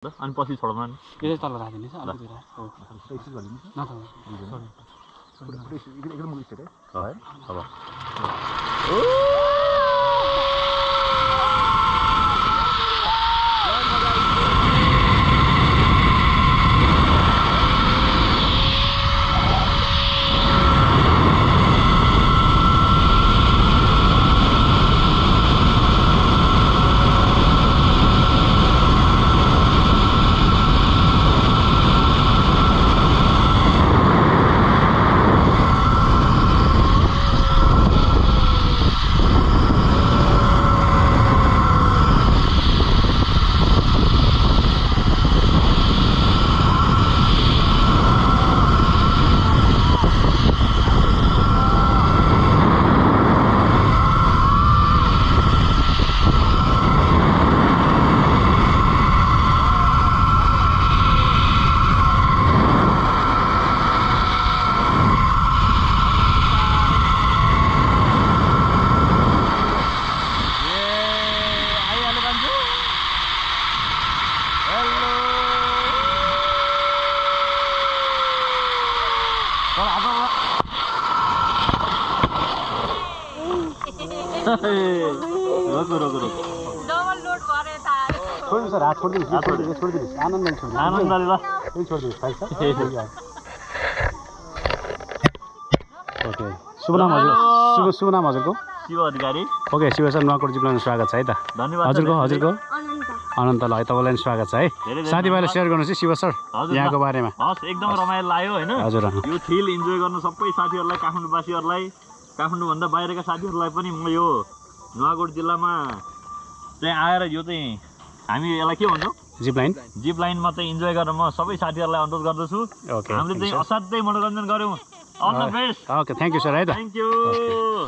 अनि पछि छोड्नु नि यो तल राख्दिनु छ अलिकति राख हो एकछिन गरिदिनु न त एकदम मुख है अब छोड्नु सर हात छोडिदिनु छोडिदिनु आनन्दले छोड्नु आनन्दले ल यही छोडिदिनु थाहा छ ओके शुभ नाम हजुर शुभ नाम हजुरको शिव अधिकारी ओके शिव सर नुवाकोट जिप्लाइनमा स्वागत छ है त धन्यवाद हजुरको अनन्त ल है तपाईँलाई स्वागत छ है साथीभाइलाई सेयर गर्नुहोस् है शिव सर यहाँको बारेमा हस् एकदम रमाइलो लाग्यो हैन हजुर यो फिल इन्जोय गर्न सबै साथीहरुलाई काठमाडौँवासीहरुलाई काठमाडौँभन्दा बाहिरका साथीहरुलाई पनि म यो नुवाकोट जिल्लामा चाहिँ आएर यो चाहिँ हामी यसलाई के भन्छौँ जिप लाइनमा चाहिँ इन्जोय गर्न म सबै साथीहरुलाई अनुरोध गर्दछु हामीले चाहिँ असाध्यै मनोरञ्जन गर्यौं all the best okay thank you sir है त थ्यांक यू